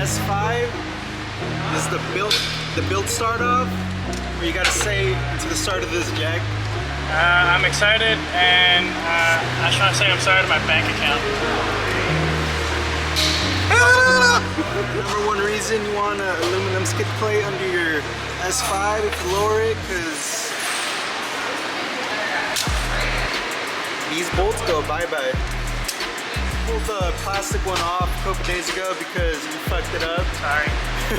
S5. This is the build start off, where you gotta say to the start of this jack. I'm excited, and I just want to say I'm sorry to my bank account. Number one reason you want an aluminum skid plate under your S5 if you lower it, because these bolts go bye-bye. Pulled the plastic one off a couple days ago because you fucked it up. Sorry.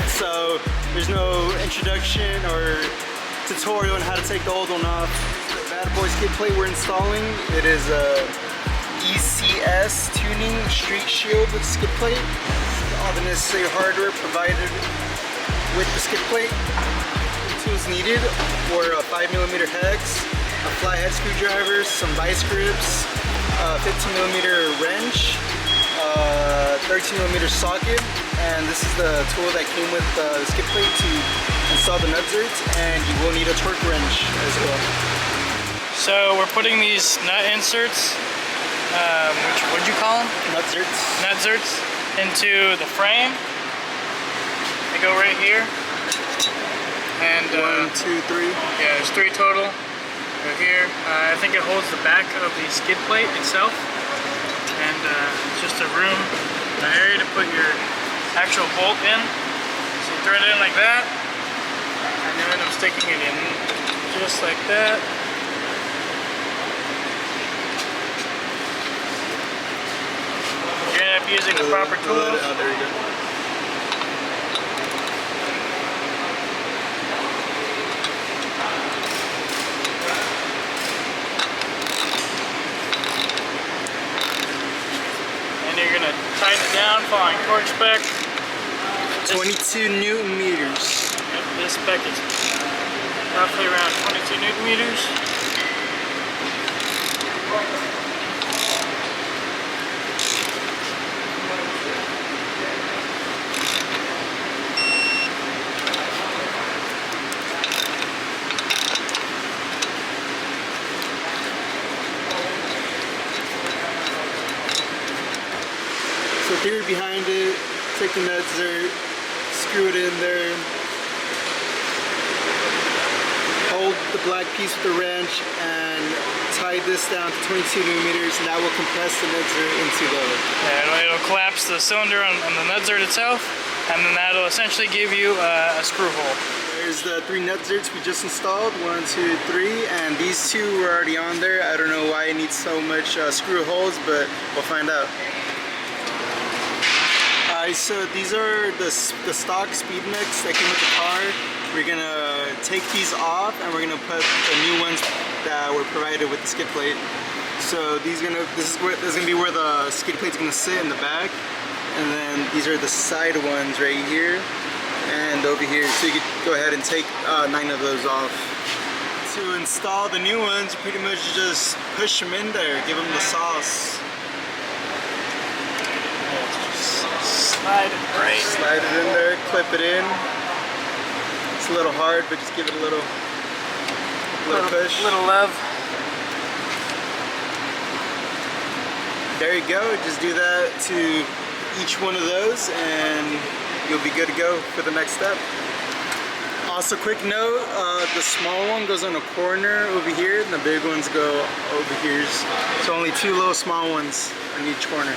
So there's no introduction or tutorial on how to take the old one off. The bad boy skid plate we're installing, it is a ECS Tuning street shield with skid plate. All the necessary hardware provided with the skid plate. The tools needed were a 5mm hex, a flathead screwdriver, some vice grips, a 15mm wrench, 13mm socket, and this is the tool that came with the skid plate to install the nut zerts, and you will need a torque wrench as well. So we're putting these nut inserts, what'd you call them? Nut zerts. Nut zerts into the frame. They go right here. And 1, 2, 3. Yeah, there's 3 total. Right here. I think it holds the back of the skid plate itself, and it's just a room, an area to put your actual bolt in. So you thread it in like that, and you end up sticking it in just like that. You end up using the proper tools. Oh, there you go. You're going to tighten it down following torque spec. 22 Newton meters. Yep, this spec is roughly around 22 Newton meters. So theory behind it, take the nut zert, screw it in there, hold the black piece with the wrench and tie this down to 22 millimeters, and that will compress the nut zert into the... Yeah, it'll collapse the cylinder on the nut zert itself, and then that'll essentially give you a screw hole. There's the 3 nut zerts we just installed, 1, 2, 3, and these 2 were already on there. I don't know why it needs so much screw holes, but we'll find out. So these are the stock speed mix that came with the car. We're gonna take these off, and we're gonna put the new ones that were provided with the skid plate. So this is gonna be where the skid plate's gonna sit in the back, and then these are the side ones right here and over here. So you could go ahead and take 9 of those off. To install the new ones, you pretty much just push them in there, give them the sauce. Slide it in there, clip it in. It's a little hard, but just give it a little push. Little love. There you go. Just do that to each one of those, and you'll be good to go for the next step. Also, quick note: the small one goes on a corner over here, and the big ones go over here. So only 2 little small ones on each corner.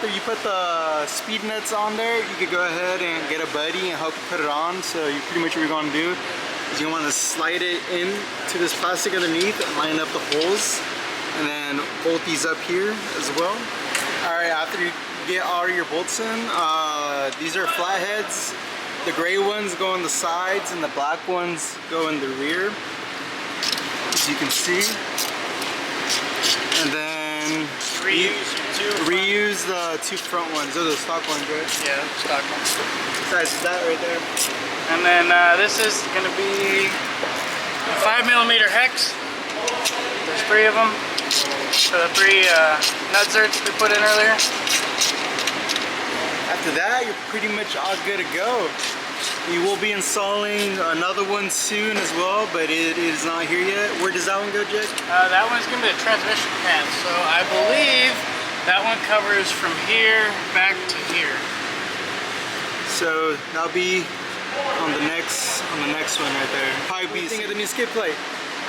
after you put the speed nuts on there, you could go ahead and get a buddy and help you put it on. So you pretty much what you're going to do is you want to slide it into this plastic underneath and line up the holes, and then bolt these up here as well. All right, after you get all your bolts in, these are flatheads. The gray ones go on the sides and the black ones go in the rear, as you can see. And then reuse the two front ones. Those are the stock ones, right? Yeah, stock ones. Size is that right there. And then this is going to be a 5mm hex. There's 3 of them. So the 3 nut zerts we put in earlier. After that, you're pretty much all good to go. We will be installing another one soon as well, but it is not here yet. Where does that one go, Jake? That one's going to be a transmission pan. So I believe that one covers from here back to here. So that'll be on the next one right there. Probably be think of the new skid plate.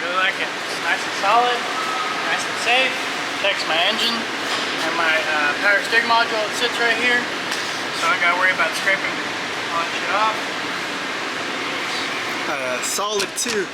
Really like it. It's nice and solid, nice and safe. Protects my engine and my power steering module that sits right here. So I gotta worry about scraping all that shit off. Solid too.